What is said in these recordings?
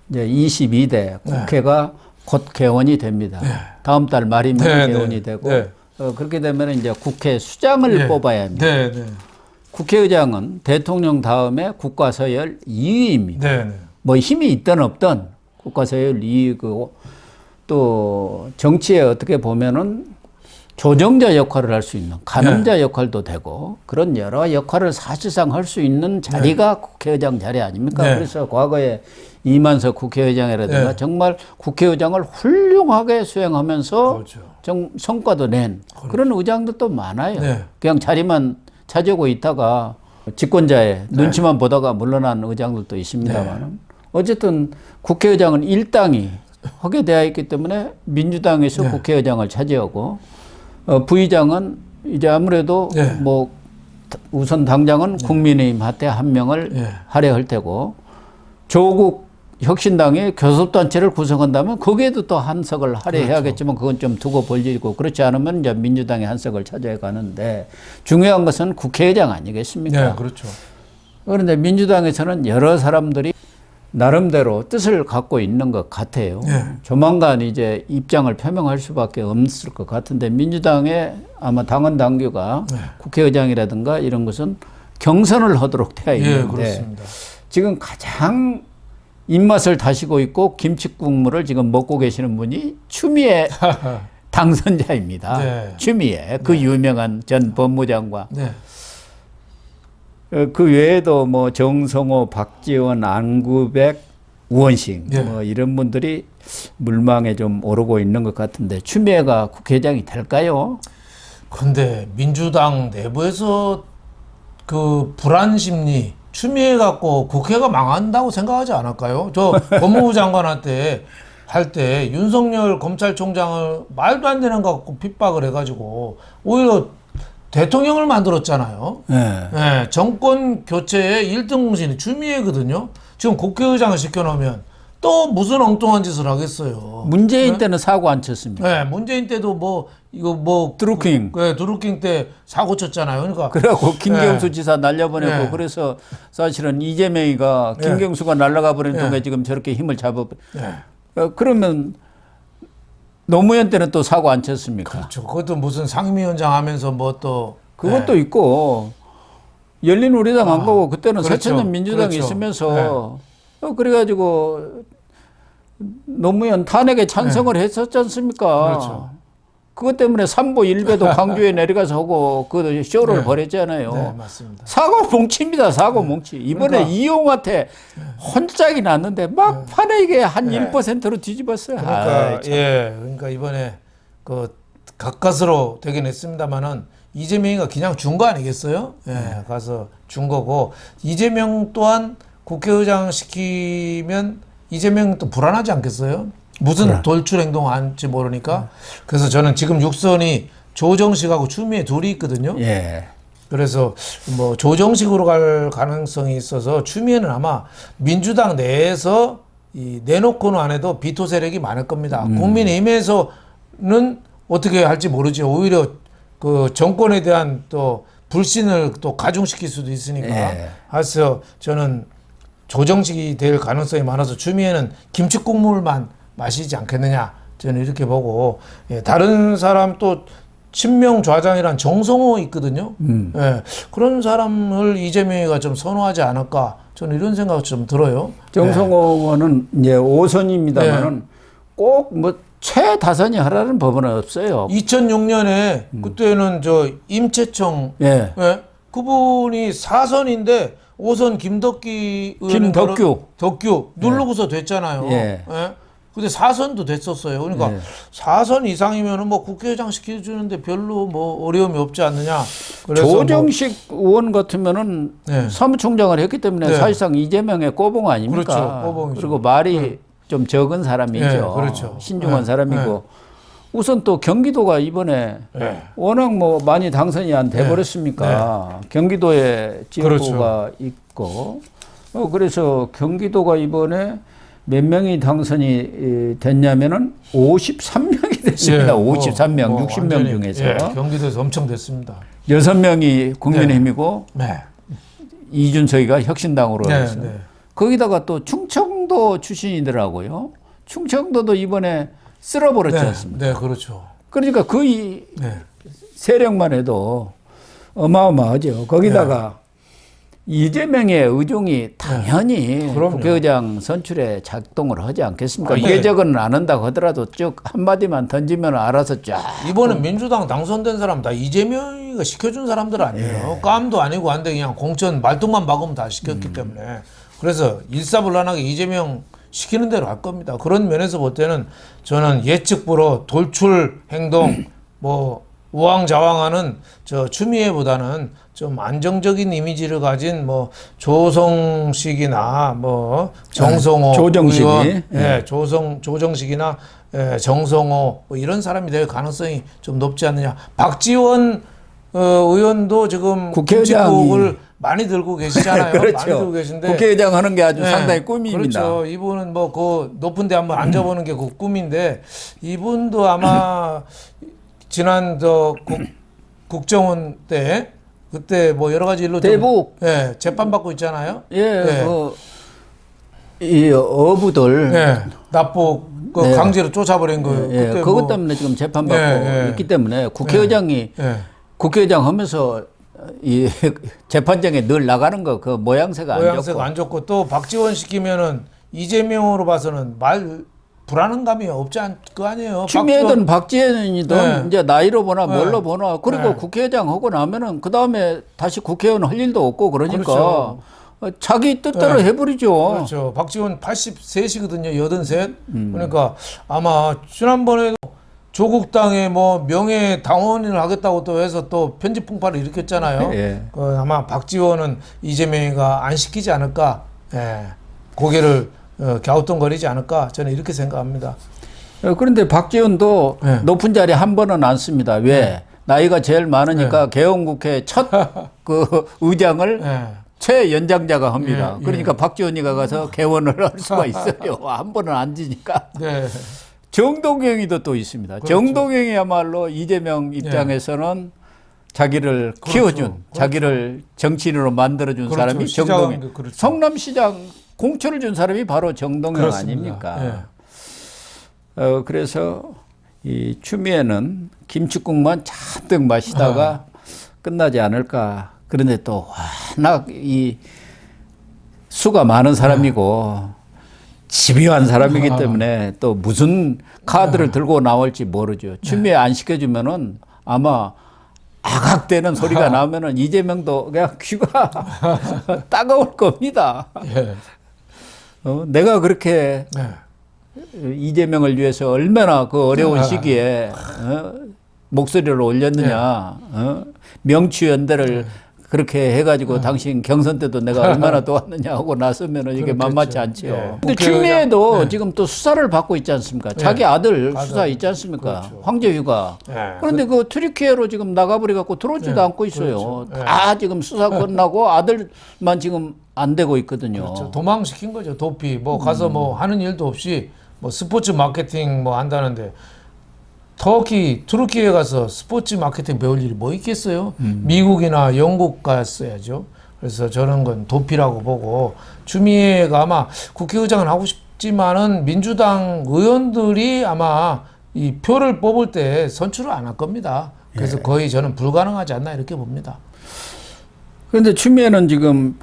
이제 22대 국회가 곧 개원이 됩니다. 다음 달 말이면 개원이 되고 그렇게 되면 이제 국회 수장을 뽑아야 합니다. 국회의장은 대통령 다음에 국가서열 2위입니다. 뭐 힘이 있든 없든 국가서열 2위고 또 정치에 어떻게 보면은 조정자 역할을 할 수 있는 가늠자 역할도 되고 그런 여러 역할을 사실상 할 수 있는 자리가 국회의장 자리 아닙니까? 그래서 과거에 이만석 국회의장이라든가 정말 국회의장을 훌륭하게 수행하면서 성과도 낸 그런 의장들도 많아요. 그냥 자리만 차지하고 있다가 집권자의 눈치만 보다가 물러난 의장들도 있습니다만 어쨌든 국회의장은 일당이 하게 되어 있기 때문에 민주당에서 국회의장을 차지하고 부의장은 이제 아무래도 뭐 우선 당장은 국민의힘한테 한 명을 할애할 테고 조국 혁신당이 교섭단체를 구성한다면 거기에도 또 한 석을 할애해야겠지만 그건 좀 두고 볼 일이고 그렇지 않으면 이제 민주당이 한 석을 차지해 가는데 중요한 것은 국회의장 아니겠습니까? 그런데 민주당에서는 여러 사람들이 나름대로 뜻을 갖고 있는 것 같아요. 조만간 이제 입장을 표명할 수밖에 없을 것 같은데 민주당의 아마 당원 당규가 국회의장이라든가 이런 것은 경선을 하도록 되어 있는데 지금 가장 입맛을 다시고 있고 김치국물을 지금 먹고 계시는 분이 추미애 당선자입니다. 추미애 그 유명한 전 법무장관. 그 외에도 뭐 정성호, 박지원, 안구백, 우원식 뭐 이런 분들이 물망에 좀 오르고 있는 것 같은데 추미애가 국회의장이 될까요? 근데 민주당 내부에서 그 불안 심리 추미애 갖고 국회가 망한다고 생각하지 않을까요? 저 법무부 장관한테 할 때 윤석열 검찰총장을 말도 안 되는 거 갖고 핍박을 해가지고 오히려 대통령을 만들었잖아요. 정권 교체의 1등 공신이 추미애거든요. 지금 국회의장을 시켜놓으면 또 무슨 엉뚱한 짓을 하겠어요. 문재인 때는 사고 안 쳤습니다. 문재인 때도 뭐 이거 뭐 드루킹 드루킹 때 사고 쳤잖아요. 그러니까 그래갖고 김경수 지사 날려보내고 그래서 사실은 이재명이가 김경수가 날아가 버린 동안 지금 저렇게 힘을 잡아. 그러면 노무현 때는 또 사고 안 쳤습니까? 그렇죠. 그것도 무슨 상임위원장 하면서 뭐 또 그것도 있고 열린우리당 안 가고 그때는 새천년 민주당이 있으면서 그래가지고 노무현 탄핵에 찬성을 했었지 않습니까? 그것 때문에 삼보 일배도 광주에 내려가서 하고 그 쇼를 벌였잖아요. 맞습니다. 사고 뭉칩니다. 사고 뭉치. 이번에 그러니까, 이용한테 혼짝이 났는데 막판에 이게 한 1%로 뒤집었어요. 그러니까 그러니까 이번에 그 가까스로 되긴 했습니다만은 이재명이가 그냥 준 거 아니겠어요? 가서 준 거고 이재명 또한 국회의장 시키면 이재명 또 불안하지 않겠어요? 무슨 돌출 행동 할지 모르니까. 그래서 저는 지금 육선이 조정식하고 추미애 둘이 있거든요. 그래서 뭐 조정식으로 갈 가능성이 있어서 추미애는 아마 민주당 내에서 이 내놓고는 안 해도 비토 세력이 많을 겁니다. 국민의힘에서는 어떻게 할지 모르지. 오히려 그 정권에 대한 또 불신을 또 가중시킬 수도 있으니까. 그래서 저는 조정식이 될 가능성이 많아서 추미애는 김치국물만 마시지 않겠느냐 저는 이렇게 보고 다른 사람 또 친명 좌장이란 정성호 있거든요. 그런 사람을 이재명이가 좀 선호하지 않을까 저는 이런 생각이 좀 들어요. 정성호는 이제 5선입니다만은 꼭 뭐 최다선이 하라는 법은 없어요. 2006년에 그때는 저 임채청 그분이 4선인데 5선 덕규 누르고서 됐잖아요. 근데 4선도 됐었어요. 그러니까 4선 이상이면은 뭐 국회의장 시켜주는데 별로 뭐 어려움이 없지 않느냐. 그래서 조정식 의원 같으면은 사무총장을 했기 때문에 사실상 이재명의 꼬봉 아닙니까? 꼬봉이죠. 그리고 말이 좀 적은 사람이죠. 신중한 사람이고. 우선 또 경기도가 이번에 워낙 뭐 많이 당선이 안 돼버렸습니까? 경기도에 지역구가 있고. 그래서 경기도가 이번에 몇 명이 당선이 됐냐면은 53명이 됐습니다. 53명, 60명 중에서. 경기도에서 엄청 됐습니다. 6명이 국민의힘이고 이준석이가 혁신당으로 했어요. 거기다가 또 충청도 충청도 출신이더라고요. 충청도도 이번에 쓸어버렸지 않습니까? 네, 그렇죠. 그러니까 그 세력만 해도 어마어마하죠. 거기다가 이재명의 의중이 당연히 국회의장 선출에 작동을 하지 않겠습니까? 이례적은 안 한다고 하더라도 쭉 한마디만 던지면 알아서 쫙. 이번에 민주당 당선된 사람 다 이재명이가 시켜준 사람들 아니에요. 깜도 아니고 한데 그냥 공천 말뚝만 박으면 다 시켰기 때문에. 그래서 일사불란하게 이재명 시키는 대로 할 겁니다. 그런 면에서 볼 때는 저는 예측불허 돌출 행동 뭐 우왕좌왕하는 저 추미애보다는 좀 안정적인 이미지를 가진 뭐 조성식이나 뭐 정성호 조정식이 의원, 조정식이나 정성호 뭐 이런 사람이 될 가능성이 좀 높지 않느냐. 박지원 의원도 지금 국회의장을 많이 들고 계시잖아요. 그렇죠. 많이 들고 계신데 국회의장 하는 게 아주 상당히 꿈입니다. 그렇죠. 이분은 뭐 그 높은데 한번 앉아보는 게 그 꿈인데 이분도 아마 지난 국정원 때 그때 뭐 여러 가지 일로 대북 재판 받고 있잖아요. 이 어부들 납북 강제로 쫓아버린 거 그때 그것 때문에 지금 재판 받고 있기 때문에 국회의장이 국회의장 하면서 이 재판장에 늘 나가는 거 그 모양새가 안 좋고 또 박지원 시키면은 이재명으로 봐서는 불안감이 없지 않을 거 아니에요. 추미애든 박지원이든 이제 나이로 보나 뭘로 보나 그리고 국회의장 하고 나면은 그 다음에 다시 국회의원 할 일도 없고 그러니까 그렇죠. 자기 뜻대로 해버리죠. 그렇죠. 박지원 83이거든요. 83. 그러니까 아마 지난번에도 조국당의 뭐 명예 당원을 하겠다고 또 해서 또 편집 풍파를 일으켰잖아요. 아마 박지원은 이재명이가 안 시키지 않을까. 고개를 갸우뚱거리지 않을까 저는 이렇게 생각합니다. 그런데 박지원도 높은 자리에 한 번은 앉습니다. 왜? 나이가 제일 많으니까 개헌국회 첫 그 의장을 최연장자가 합니다. 그러니까 박지원이가 가서 개원을 할 수가 있어요. 한 번은 앉으니까. 정동영이도 또 있습니다. 그렇죠. 정동영이야말로 이재명 입장에서는 자기를 키워준, 자기를 정치인으로 만들어준 사람이 정동영. 성남시장 공천을 준 사람이 바로 정동영 아닙니까? 그래서 이 추미애는 김칫국만 잔뜩 마시다가 끝나지 않을까. 그런데 또 워낙 이 수가 많은 사람이고 집요한 사람이기 때문에 또 무슨 카드를 들고 나올지 모르죠. 추미애 안 시켜주면은 아마 아각대는 소리가 나오면은 이재명도 그냥 귀가 따가울 겁니다. 내가 그렇게 이재명을 위해서 얼마나 그 어려운 시기에 목소리를 올렸느냐. 명추연대를 그렇게 해가지고 당신 경선 때도 내가 얼마나 도왔느냐 하고 나서면은 이게 만만치 않죠. 근데 추미애도 지금 또 수사를 받고 있지 않습니까? 자기 아들 수사 있지 않습니까? 황제휴가. 그런데 그 트리키에로 지금 나가버려갖고 들어오지도 않고 있어요. 다 지금 수사 끝나고 아들만 지금 안 되고 있거든요. 도망시킨 거죠. 도피. 뭐 가서 뭐 하는 일도 없이 뭐 스포츠 마케팅 뭐 한다는데 투르키에 가서 스포츠 마케팅 배울 일이 뭐 있겠어요? 미국이나 영국 갔어야죠. 그래서 저런 건 도피라고 보고 추미애가 아마 국회의장은 하고 싶지만은 민주당 의원들이 아마 이 표를 뽑을 때 선출을 안 할 겁니다. 그래서 거의 저는 불가능하지 않나 이렇게 봅니다. 그런데 추미애는 지금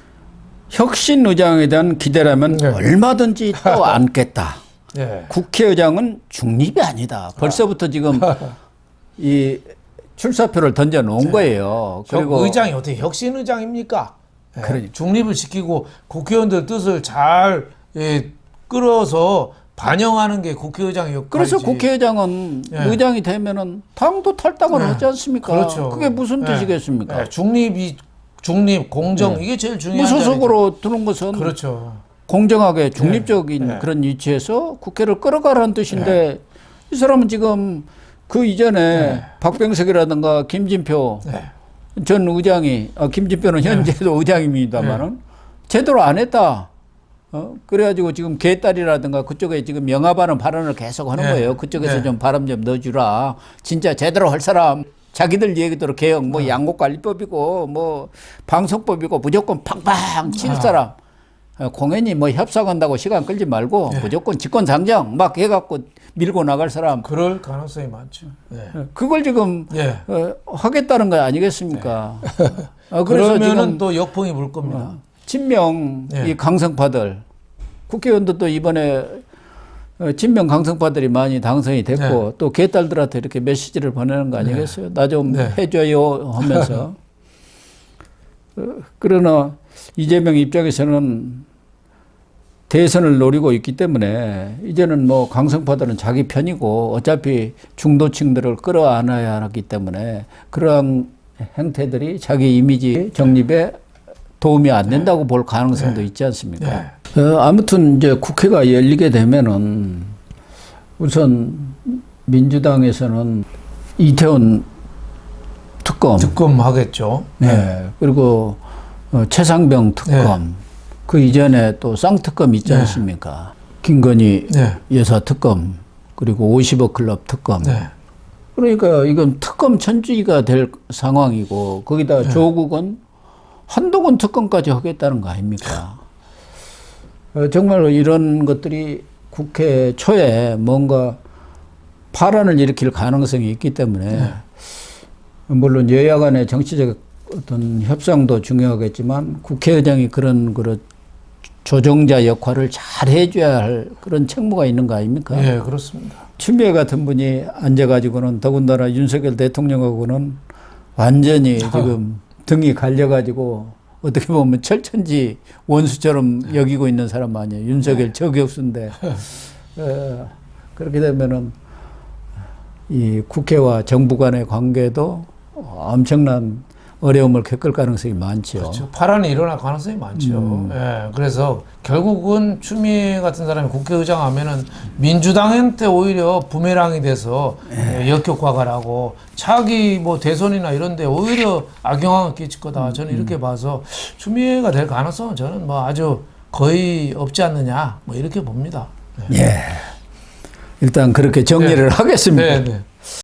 혁신의장에 대한 기대라면 얼마든지 또 안겠다. 국회의장은 중립이 아니다. 벌써부터 지금 이 출사표를 던져 놓은 거예요. 그리고 의장이 어떻게 혁신의장입니까? 그러니까. 중립을 시키고 국회의원들 뜻을 잘 끌어서 반영하는 게 국회의장의 역할이지. 그래서 국회의장은 의장이 되면은 당도 탈당을 하지 않습니까? 그렇죠. 그게 무슨 뜻이겠습니까? 중립, 공정 이게 제일 중요한 무소속으로 두는 것은 그렇죠. 공정하게 중립적인 그런 위치에서 국회를 끌어가라는 뜻인데 이 사람은 지금 그 이전에 박병석이라든가 김진표 전 의장이 김진표는 현재도 의장입니다만은 제대로 안 했다. 그래가지고 지금 개딸이라든가 그쪽에 지금 명합하는 발언을 계속 하는 거예요. 그쪽에서 좀 바람 좀 넣어주라. 진짜 제대로 할 사람. 자기들 얘기대로 개혁, 뭐 양곡관리법이고 뭐 방송법이고 무조건 팡팡 칠 사람. 공연히 뭐 협상한다고 시간 끌지 말고 무조건 직권상정 막 해갖고 밀고 나갈 사람. 그럴 가능성이 많죠. 그걸 지금 하겠다는 거 아니겠습니까? 그래서 그러면은 지금 또 역풍이 불 겁니다. 친명 이 강성파들 국회의원들도 이번에 친명 강성파들이 많이 당선이 됐고 또 개딸들한테 이렇게 메시지를 보내는 거 아니겠어요? 나 좀 해줘요 하면서. 그러나 이재명 입장에서는 대선을 노리고 있기 때문에 이제는 뭐 강성파들은 자기 편이고 어차피 중도층들을 끌어안아야 하기 때문에 그러한 행태들이 자기 이미지 정립에 도움이 안 된다고 볼 가능성도 있지 않습니까? 아무튼 이제 국회가 열리게 되면은 우선 민주당에서는 이태원 특검 하겠죠. 그리고 최상병 특검 그 이전에 또 쌍특검 있지 않습니까? 김건희 여사 특검 그리고 50억 클럽 특검. 그러니까 이건 특검 천지가 될 상황이고 거기다 조국은 한동훈 특검까지 하겠다는 거 아닙니까? 정말 이런 것들이 국회 초에 뭔가 파란을 일으킬 가능성이 있기 때문에 물론 여야 간의 정치적 어떤 협상도 중요하겠지만 국회의장이 그런 조정자 역할을 잘 해줘야 할 그런 책무가 있는 거 아닙니까? 네, 그렇습니다. 추미애 같은 분이 앉아가지고는 더군다나 윤석열 대통령하고는 완전히 지금 등이 갈려가지고 어떻게 보면 철천지 원수처럼 여기고 있는 사람 아니에요. 윤석열 저격수인데. 그렇게 되면은 이 국회와 정부 간의 관계도 엄청난 어려움을 겪을 가능성이 많죠. 그렇죠. 파란이 일어날 가능성이 많죠. 그래서 결국은 추미애 같은 사람이 국회의장 하면은 민주당한테 오히려 부메랑이 돼서 역효과가 나고 차기 뭐 대선이나 이런데 오히려 악영향을 끼칠 거다. 저는 이렇게 봐서 추미애가 될 가능성은 저는 뭐 아주 거의 없지 않느냐 뭐 이렇게 봅니다. 일단 그렇게 정리를 하겠습니다.